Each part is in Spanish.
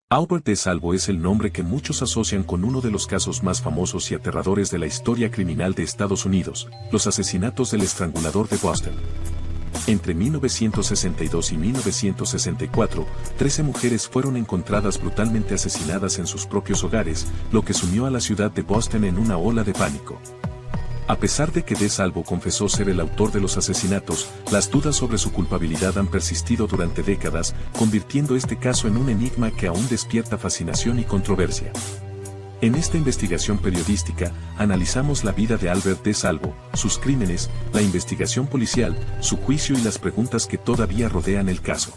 Albert DeSalvo es el nombre que muchos asocian con uno de los casos más famosos y aterradores de la historia criminal de Estados Unidos, los asesinatos del estrangulador de Boston. Entre 1962 y 1964, 13 mujeres fueron encontradas brutalmente asesinadas en sus propios hogares, lo que sumió a la ciudad de Boston en una ola de pánico. A pesar de que DeSalvo confesó ser el autor de los asesinatos, las dudas sobre su culpabilidad han persistido durante décadas, convirtiendo este caso en un enigma que aún despierta fascinación y controversia. En esta investigación periodística, analizamos la vida de Albert DeSalvo, sus crímenes, la investigación policial, su juicio y las preguntas que todavía rodean el caso.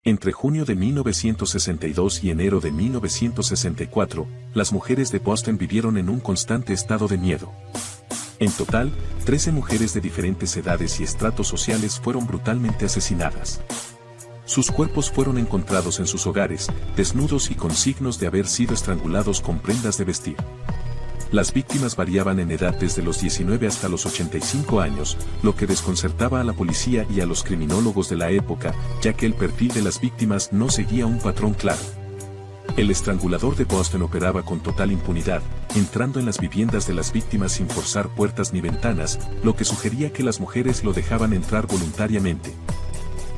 Entre junio de 1962 y enero de 1964, las mujeres de Boston vivieron en un constante estado de miedo. En total, 13 mujeres de diferentes edades y estratos sociales fueron brutalmente asesinadas. Sus cuerpos fueron encontrados en sus hogares, desnudos y con signos de haber sido estrangulados con prendas de vestir. Las víctimas variaban en edad desde los 19 hasta los 85 años, lo que desconcertaba a la policía y a los criminólogos de la época, ya que el perfil de las víctimas no seguía un patrón claro. El estrangulador de Boston operaba con total impunidad, entrando en las viviendas de las víctimas sin forzar puertas ni ventanas, lo que sugería que las mujeres lo dejaban entrar voluntariamente.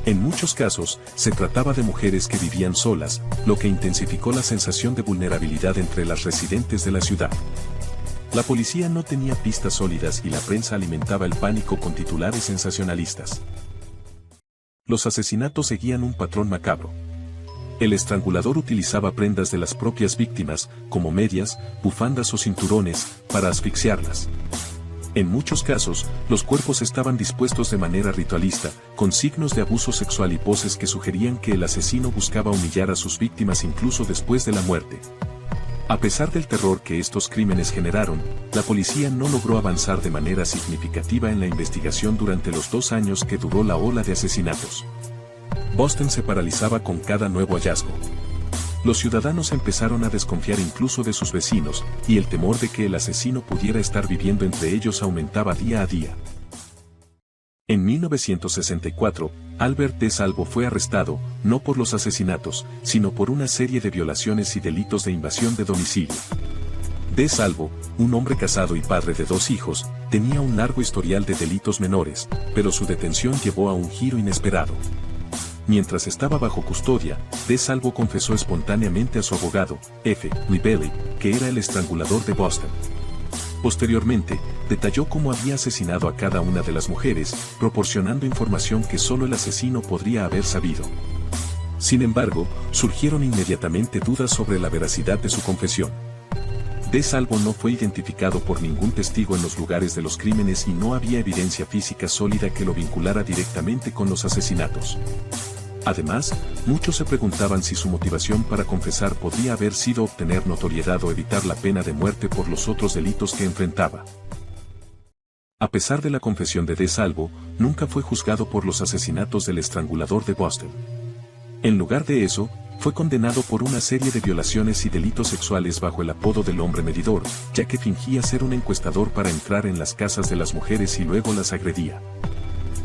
En muchos casos, se trataba de mujeres que vivían solas, lo que intensificó la sensación de vulnerabilidad entre las residentes de la ciudad. La policía no tenía pistas sólidas y la prensa alimentaba el pánico con titulares sensacionalistas. Los asesinatos seguían un patrón macabro. El estrangulador utilizaba prendas de las propias víctimas, como medias, bufandas o cinturones, para asfixiarlas. En muchos casos, los cuerpos estaban dispuestos de manera ritualista, con signos de abuso sexual y poses que sugerían que el asesino buscaba humillar a sus víctimas incluso después de la muerte. A pesar del terror que estos crímenes generaron, la policía no logró avanzar de manera significativa en la investigación durante los 2 años que duró la ola de asesinatos. Boston se paralizaba con cada nuevo hallazgo. Los ciudadanos empezaron a desconfiar incluso de sus vecinos, y el temor de que el asesino pudiera estar viviendo entre ellos aumentaba día a día. En 1964, Albert DeSalvo fue arrestado, no por los asesinatos, sino por una serie de violaciones y delitos de invasión de domicilio. DeSalvo, un hombre casado y padre de 2 hijos, tenía un largo historial de delitos menores, pero su detención llevó a un giro inesperado. Mientras estaba bajo custodia, DeSalvo confesó espontáneamente a su abogado, F. Lee Bailey, que era el estrangulador de Boston. Posteriormente, detalló cómo había asesinado a cada una de las mujeres, proporcionando información que solo el asesino podría haber sabido. Sin embargo, surgieron inmediatamente dudas sobre la veracidad de su confesión. DeSalvo no fue identificado por ningún testigo en los lugares de los crímenes y no había evidencia física sólida que lo vinculara directamente con los asesinatos. Además, muchos se preguntaban si su motivación para confesar podría haber sido obtener notoriedad o evitar la pena de muerte por los otros delitos que enfrentaba. A pesar de la confesión de DeSalvo, nunca fue juzgado por los asesinatos del estrangulador de Boston. En lugar de eso, fue condenado por una serie de violaciones y delitos sexuales bajo el apodo del hombre medidor, ya que fingía ser un encuestador para entrar en las casas de las mujeres y luego las agredía.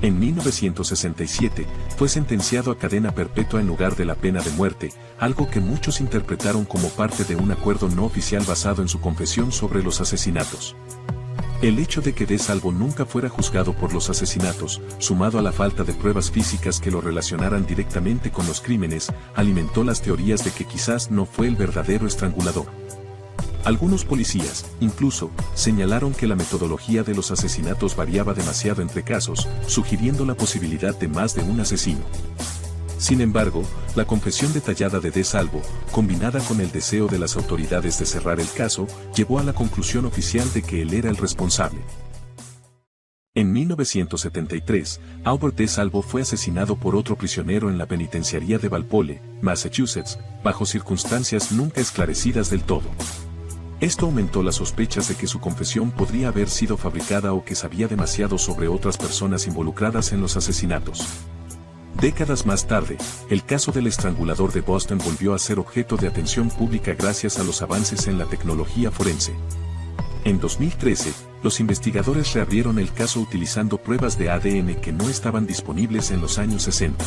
En 1967, fue sentenciado a cadena perpetua en lugar de la pena de muerte, algo que muchos interpretaron como parte de un acuerdo no oficial basado en su confesión sobre los asesinatos. El hecho de que DeSalvo nunca fuera juzgado por los asesinatos, sumado a la falta de pruebas físicas que lo relacionaran directamente con los crímenes, alimentó las teorías de que quizás no fue el verdadero estrangulador. Algunos policías, incluso, señalaron que la metodología de los asesinatos variaba demasiado entre casos, sugiriendo la posibilidad de más de un asesino. Sin embargo, la confesión detallada de DeSalvo, combinada con el deseo de las autoridades de cerrar el caso, llevó a la conclusión oficial de que él era el responsable. En 1973, Albert DeSalvo fue asesinado por otro prisionero en la penitenciaría de Walpole, Massachusetts, bajo circunstancias nunca esclarecidas del todo. Esto aumentó las sospechas de que su confesión podría haber sido fabricada o que sabía demasiado sobre otras personas involucradas en los asesinatos. Décadas más tarde, el caso del estrangulador de Boston volvió a ser objeto de atención pública gracias a los avances en la tecnología forense. En 2013, los investigadores reabrieron el caso utilizando pruebas de ADN que no estaban disponibles en los años 60.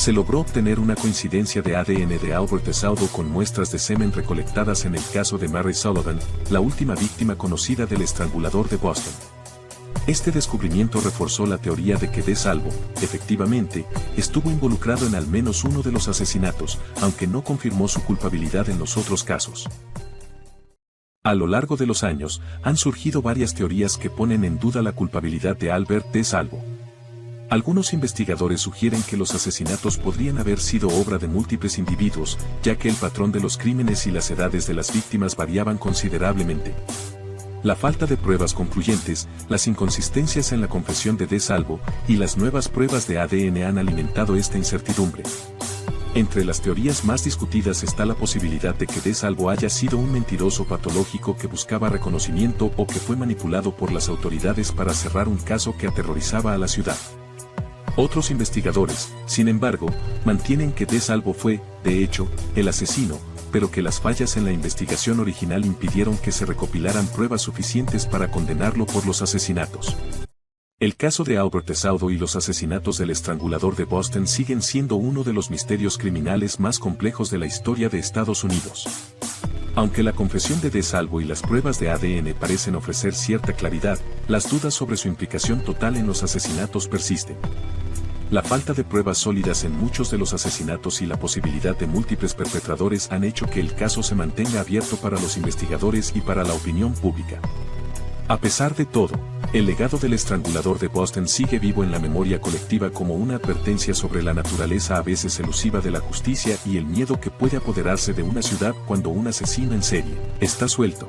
se logró obtener una coincidencia de ADN de Albert DeSalvo con muestras de semen recolectadas en el caso de Mary Sullivan, la última víctima conocida del estrangulador de Boston. Este descubrimiento reforzó la teoría de que DeSalvo, efectivamente, estuvo involucrado en al menos uno de los asesinatos, aunque no confirmó su culpabilidad en los otros casos. A lo largo de los años, han surgido varias teorías que ponen en duda la culpabilidad de Albert DeSalvo. Algunos investigadores sugieren que los asesinatos podrían haber sido obra de múltiples individuos, ya que el patrón de los crímenes y las edades de las víctimas variaban considerablemente. La falta de pruebas concluyentes, las inconsistencias en la confesión de DeSalvo y las nuevas pruebas de ADN han alimentado esta incertidumbre. Entre las teorías más discutidas está la posibilidad de que DeSalvo haya sido un mentiroso patológico que buscaba reconocimiento o que fue manipulado por las autoridades para cerrar un caso que aterrorizaba a la ciudad. Otros investigadores, sin embargo, mantienen que DeSalvo fue, de hecho, el asesino, pero que las fallas en la investigación original impidieron que se recopilaran pruebas suficientes para condenarlo por los asesinatos. El caso de Albert DeSalvo y los asesinatos del estrangulador de Boston siguen siendo uno de los misterios criminales más complejos de la historia de Estados Unidos. Aunque la confesión de DeSalvo y las pruebas de ADN parecen ofrecer cierta claridad, las dudas sobre su implicación total en los asesinatos persisten. La falta de pruebas sólidas en muchos de los asesinatos y la posibilidad de múltiples perpetradores han hecho que el caso se mantenga abierto para los investigadores y para la opinión pública. A pesar de todo, el legado del estrangulador de Boston sigue vivo en la memoria colectiva como una advertencia sobre la naturaleza a veces elusiva de la justicia y el miedo que puede apoderarse de una ciudad cuando un asesino en serie está suelto.